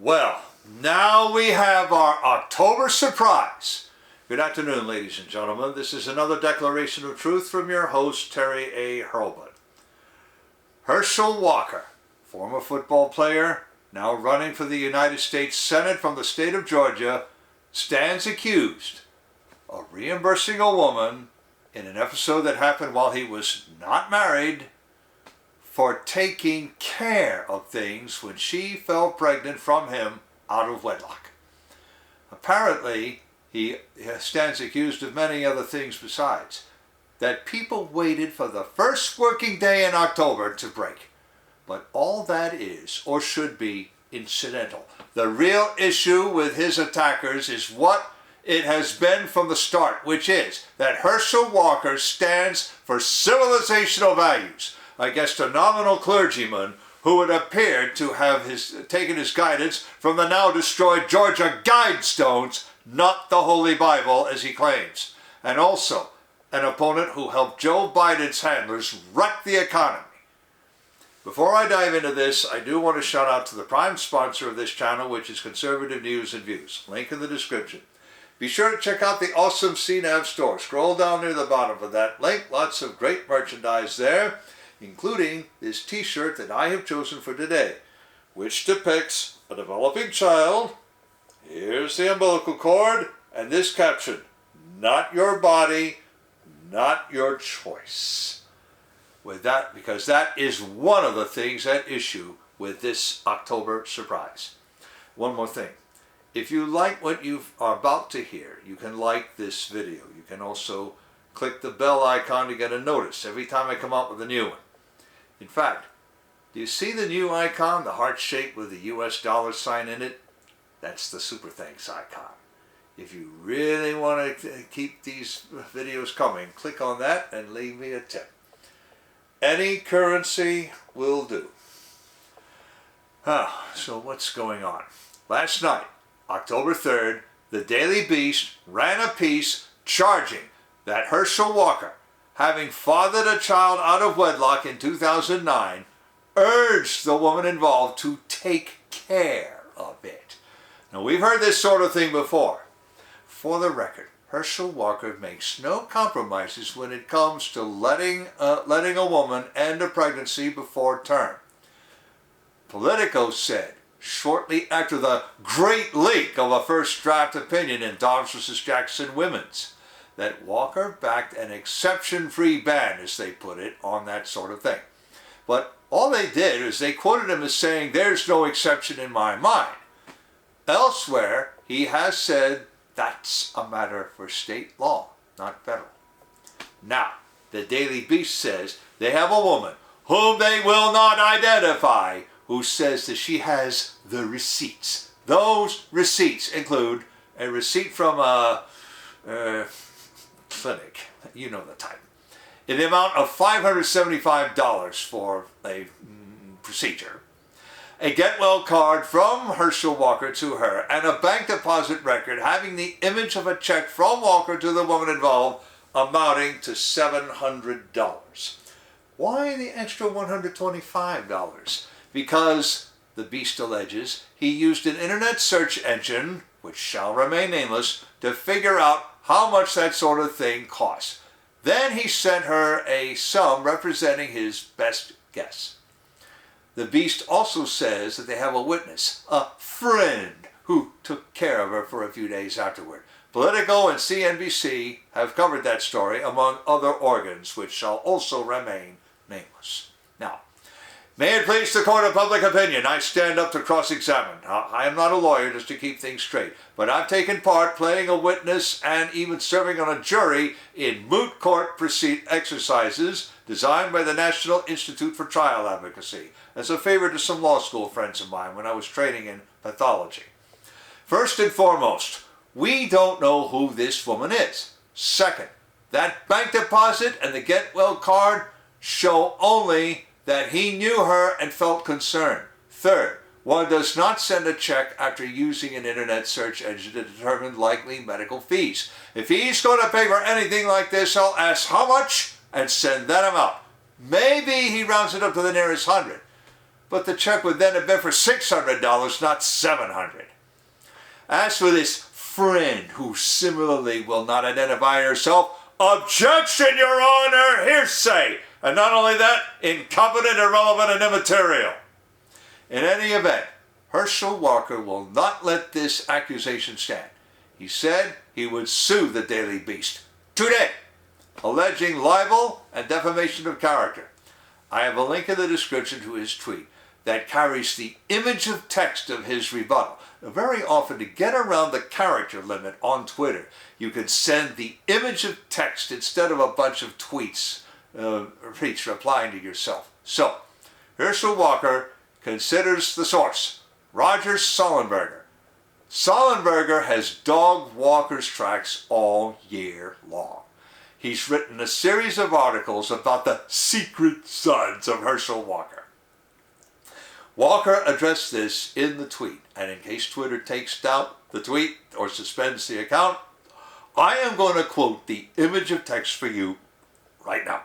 Well, now we have our October surprise. Good afternoon, ladies and gentlemen. This is another declaration of truth from your host, Terry A. Hurlbut. Herschel Walker, former football player, now running for the United States Senate from the state of Georgia, stands accused of reimbursing a woman in an episode that happened while he was not married for taking care of things when she fell pregnant from him out of wedlock. Apparently, he stands accused of many other things besides. That people waited for the first working day in October to break. But all that is, or should be, incidental. The real issue with his attackers is what it has been from the start, which is that Herschel Walker stands for civilizational values against a nominal clergyman who would appear to have taken his guidance from the now destroyed Georgia Guidestones, not the Holy Bible as he claims, and also an opponent who helped Joe Biden's handlers wreck the economy. Before I dive into this, I do want to shout out to the prime sponsor of this channel, which is Conservative News and Views. Link in the description. Be sure to check out the awesome CNAV Store. Scroll down near the bottom of that link. Lots of great merchandise there, including this t-shirt that I have chosen for today, which depicts a developing child. Here's the umbilical cord, and this caption, "Not your body, not your choice." With that, because that is one of the things at issue with this October surprise. One more thing. If you like what you are about to hear, you can like this video. You can also click the bell icon to get a notice every time I come out with a new one. In fact, do you see the new icon, the heart shape with the US dollar sign in it? That's the super thanks icon. If you really want to keep these videos coming, click on that and leave me a tip. Any currency will do. So what's going on? Last night, October 3rd, the Daily Beast ran a piece charging that Herschel Walker, having fathered a child out of wedlock in 2009, urged the woman involved to take care of it. Now, we've heard this sort of thing before. For the record, Herschel Walker makes no compromises when it comes to letting a woman end a pregnancy before term. Politico said, shortly after the great leak of a first draft opinion in Dobbs v. Jackson Women's, that Walker backed an exception-free ban, as they put it, on that sort of thing. But all they did is they quoted him as saying, "There's no exception in my mind." Elsewhere, he has said that's a matter for state law, not federal. Now, the Daily Beast says they have a woman, whom they will not identify, who says that she has the receipts. Those receipts include a receipt from a clinic, you know the type, in the amount of $575 for a procedure, a get well card from Herschel Walker to her, and a bank deposit record having the image of a check from Walker to the woman involved amounting to $700. Why the extra $125? Because, the Beast alleges, he used an internet search engine, which shall remain nameless, to figure out how much that sort of thing costs. Then he sent her a sum representing his best guess. The Beast also says that they have a witness, a friend, who took care of her for a few days afterward. Politico and CNBC have covered that story, among other organs, which shall also remain nameless. Now, may it please the court of public opinion, I stand up to cross-examine. I am not a lawyer, just to keep things straight, but I've taken part playing a witness and even serving on a jury in moot court exercises designed by the National Institute for Trial Advocacy as a favor to some law school friends of mine when I was training in pathology. First and foremost, we don't know who this woman is. Second, that bank deposit and the get well card show only that he knew her and felt concerned. Third, one does not send a check after using an internet search engine to determine likely medical fees. If he's going to pay for anything like this, I'll ask how much and send that amount. Maybe he rounds it up to the nearest 100. but the check would then have been for $600, not $700. As for this friend who similarly will not identify herself, objection, Your Honor, hearsay. And not only that, incompetent, irrelevant, and immaterial. In any event, Herschel Walker will not let this accusation stand. He said he would sue the Daily Beast today, alleging libel and defamation of character. I have a link in the description to his tweet that carries the image of text of his rebuttal. Now, very often, to get around the character limit on Twitter, you can send the image of text instead of a bunch of tweets replying to yourself. So, Herschel Walker considers the source, Roger Sollenberger. Sollenberger has dogged Walker's tracks all year long. He's written a series of articles about the secret sons of Herschel Walker. Walker addressed this in the tweet, and in case Twitter takes down the tweet or suspends the account, I am going to quote the image of text for you right now.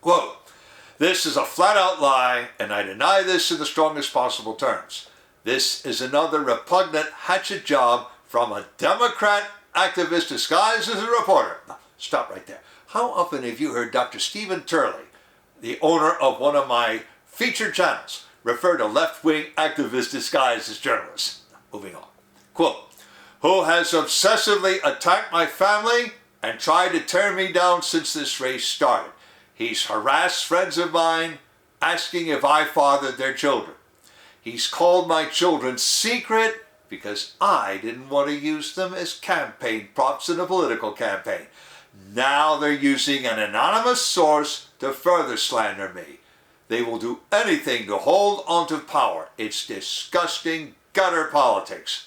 Quote, "This is a flat-out lie, and I deny this in the strongest possible terms. This is another repugnant hatchet job from a Democrat activist disguised as a reporter." Now, stop right there. How often have you heard Dr. Stephen Turley, the owner of one of my featured channels, refer to left-wing activists disguised as journalists? Now, moving on. Quote, "Who has obsessively attacked my family and tried to tear me down since this race started. He's harassed friends of mine, asking if I fathered their children. He's called my children secret because I didn't want to use them as campaign props in a political campaign. Now they're using an anonymous source to further slander me. They will do anything to hold onto power. It's disgusting gutter politics.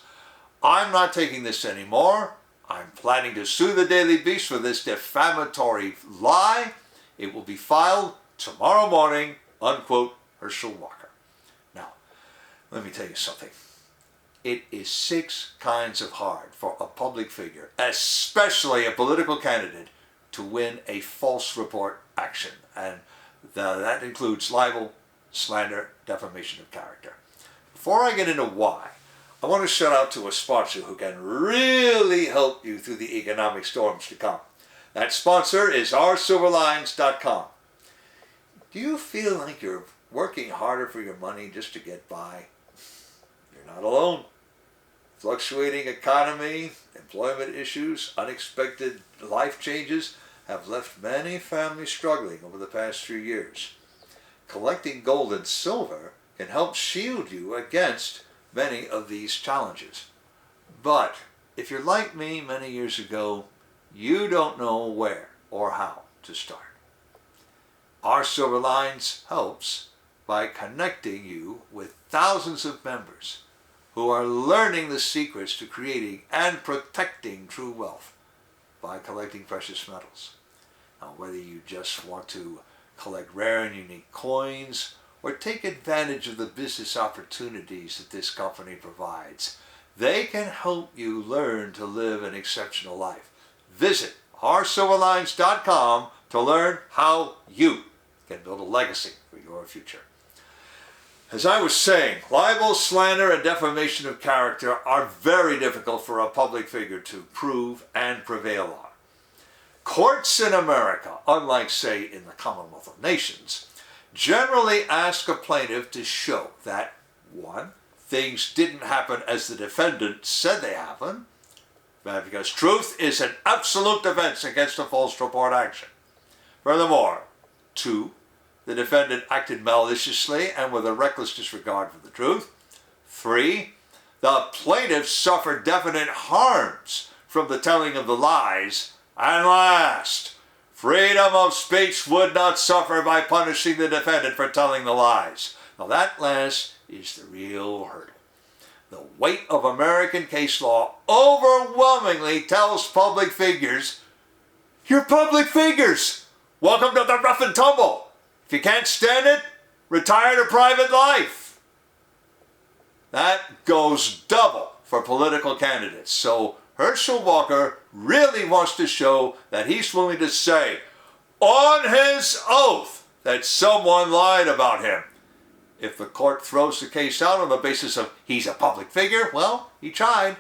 I'm not taking this anymore. I'm planning to sue the Daily Beast for this defamatory lie. It will be filed tomorrow morning," unquote, Herschel Walker. Now, let me tell you something. It is 6 kinds of hard for a public figure, especially a political candidate, to win a false report action. And that includes libel, slander, defamation of character. Before I get into why, I want to shout out to a sponsor who can really help you through the economic storms to come. That sponsor is oursilverlines.com. Do you feel like you're working harder for your money just to get by? You're not alone. Fluctuating economy, employment issues, unexpected life changes have left many families struggling over the past few years. Collecting gold and silver can help shield you against many of these challenges. But if you're like me many years ago, you don't know where or how to start. Our Silver Lines helps by connecting you with thousands of members who are learning the secrets to creating and protecting true wealth by collecting precious metals. Now, whether you just want to collect rare and unique coins or take advantage of the business opportunities that this company provides, they can help you learn to live an exceptional life. Visit oursilverlines.com to learn how you can build a legacy for your future. As I was saying, libel, slander, and defamation of character are very difficult for a public figure to prove and prevail on. Courts in America, unlike, say, in the Commonwealth of Nations, generally ask a plaintiff to show that, 1, things didn't happen as the defendant said they happened, because truth is an absolute defense against a false report action. Furthermore, 2, the defendant acted maliciously and with a reckless disregard for the truth. 3, the plaintiff suffered definite harms from the telling of the lies. And last, freedom of speech would not suffer by punishing the defendant for telling the lies. Now that last is the real hurdle. The weight of American case law overwhelmingly tells public figures, "You're public figures. Welcome to the rough and tumble. If you can't stand it, retire to private life." That goes double for political candidates. So Herschel Walker really wants to show that he's willing to say on his oath that someone lied about him. if the court throws the case out on the basis of he's a public figure, well, he tried.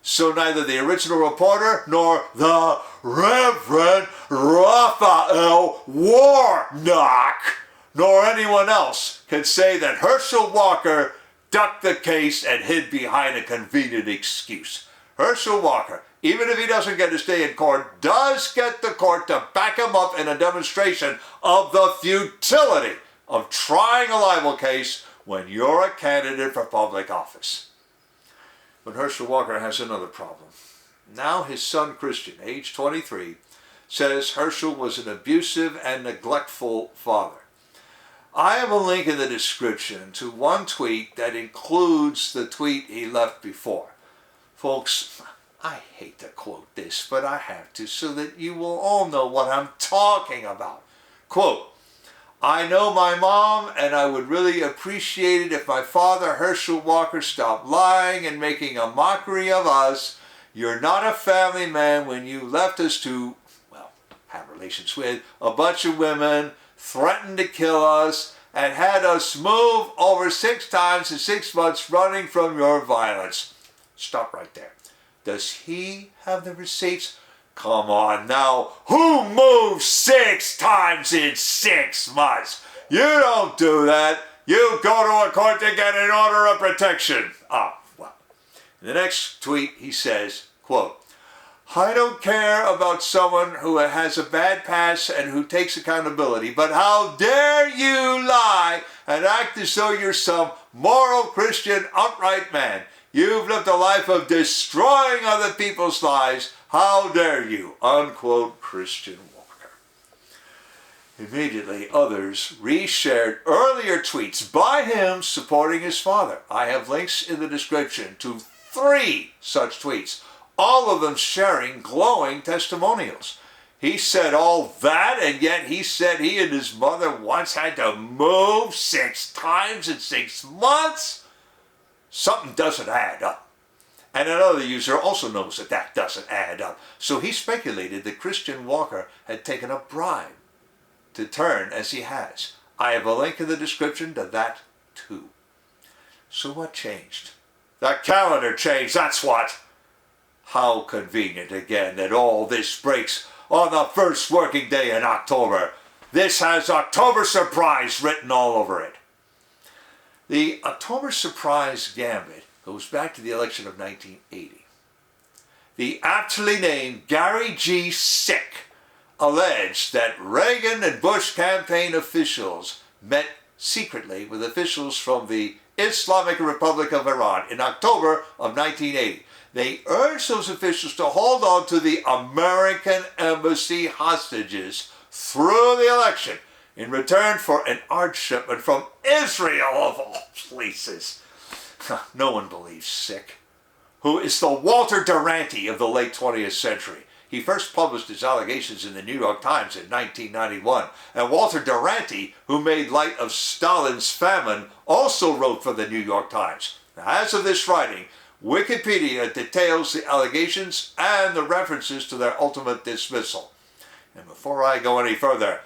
So neither the original reporter nor the Reverend Raphael Warnock nor anyone else can say that Herschel Walker ducked the case and hid behind a convenient excuse. Herschel Walker, even if he doesn't get his day in court, does get the court to back him up in a demonstration of the futility of trying a libel case when you're a candidate for public office. But Herschel Walker has another problem. Now his son Christian, age 23, says Herschel was an abusive and neglectful father. I have a link in the description to one tweet that includes the tweet he left before. Folks, I hate to quote this, but I have to so that you will all know what I'm talking about. Quote, I know my mom, and I would really appreciate it if my father, Herschel Walker, stopped lying and making a mockery of us. You're not a family man when you left us to, well, have relations with a bunch of women, threatened to kill us, and had us move over 6 times in 6 months running from your violence. Stop right there. Does he have the receipts? Come on now, who moves 6 times in 6 months? You don't do that. You go to a court to get an order of protection. Well. In the next tweet he says, quote, I don't care about someone who has a bad past and who takes accountability, but how dare you lie and act as though you're some moral Christian upright man. You've lived a life of destroying other people's lives. How dare you? Unquote, Christian Walker. Immediately, others reshared earlier tweets by him supporting his father. I have links in the description to 3 such tweets, all of them sharing glowing testimonials. He said all that, and yet he said he and his mother once had to move 6 times in 6 months? Something doesn't add up. And another user also knows that that doesn't add up. So he speculated that Christian Walker had taken a bribe to turn as he has. I have a link in the description to that too. So what changed? The calendar changed, that's what. How convenient again that all this breaks on the first working day in October. This has October surprise written all over it. The October surprise gambit goes back to the election of 1980. The aptly named Gary G. Sick alleged that Reagan and Bush campaign officials met secretly with officials from the Islamic Republic of Iran in October of 1980. They urged those officials to hold on to the American embassy hostages through the election in return for an art shipment from Israel of all places. No one believes Sick, who is the Walter Duranty of the late 20th century. He first published his allegations in the New York Times in 1991, and Walter Duranty, who made light of Stalin's famine, also wrote for the New York Times. Now, as of this writing, Wikipedia details the allegations and the references to their ultimate dismissal. And before I go any further,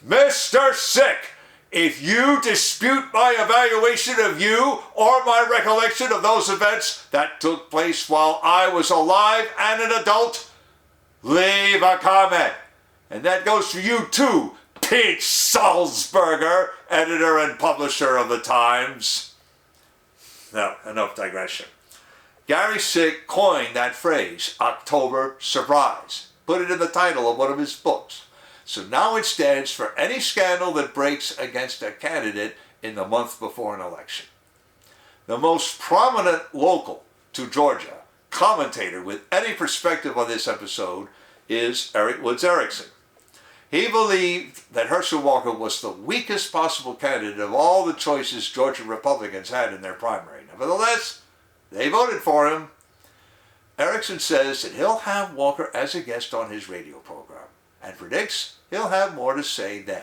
Mr. Sick, if you dispute my evaluation of you or my recollection of those events that took place while I was alive and an adult, leave a comment. And that goes for you too, Pete Salzberger, editor and publisher of the Times. Now, enough digression. Gary Sick coined that phrase, October surprise, put it in the title of one of his books. So now it stands for any scandal that breaks against a candidate in the month before an election. The most prominent local to Georgia commentator with any perspective on this episode is Eric Woods Erickson. He believed that Herschel Walker was the weakest possible candidate of all the choices Georgia Republicans had in their primary. Nevertheless, they voted for him. Erickson says that he'll have Walker as a guest on his radio program and predicts he'll have more to say then.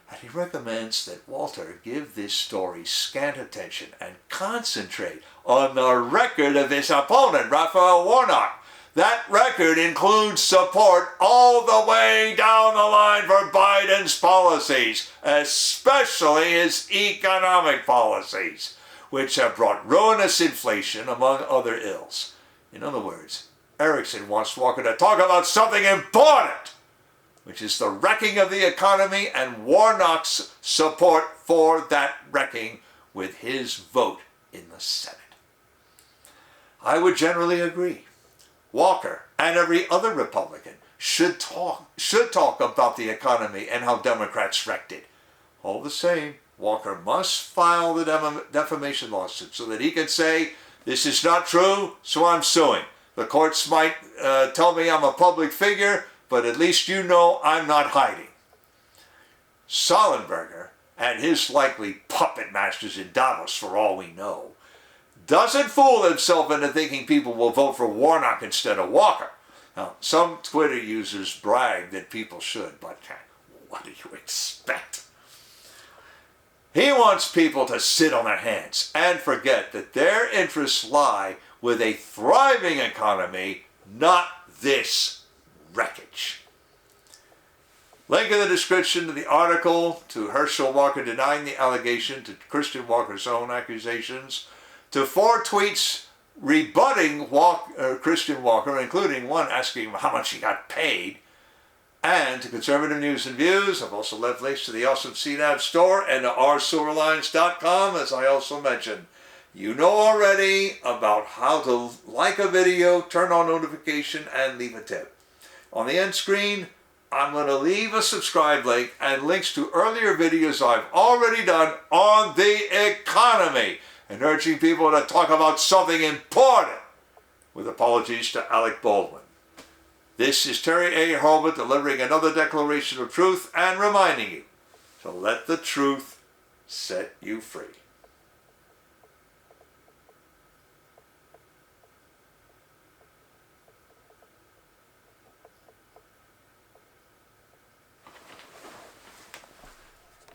And he recommends that Walter give this story scant attention and concentrate on the record of his opponent, Raphael Warnock. That record includes support all the way down the line for Biden's policies, especially his economic policies, which have brought ruinous inflation, among other ills. In other words, Erickson wants Walker to talk about something important, which is the wrecking of the economy and Warnock's support for that wrecking with his vote in the Senate. I would generally agree. Walker and every other Republican should talk about the economy and how Democrats wrecked it. All the same, Walker must file the defamation lawsuit so that he can say, this is not true, so I'm suing. The courts might tell me I'm a public figure, but at least you know I'm not hiding. Sullenberger and his likely puppet masters in Davos, for all we know, doesn't fool himself into thinking people will vote for Warnock instead of Walker. Now, some Twitter users brag that people should, but what do you expect? He wants people to sit on their hands and forget that their interests lie with a thriving economy, not this wreckage. Link in the description to the article, to Herschel Walker denying the allegation, to Christian Walker's own accusations, to 4 tweets rebutting Christian Walker, including one asking him how much he got paid, and to Conservative News and Views. I've also left links to the awesome CNAV Store and to oursilverlines.com, as I also mentioned. You know already about how to like a video, turn on notification, and leave a tip. On the end screen, I'm going to leave a subscribe link and links to earlier videos I've already done on the economy, and urging people to talk about something important, with apologies to Alec Baldwin. This is Terry A. Hurlbut delivering another declaration of truth and reminding you to let the truth set you free.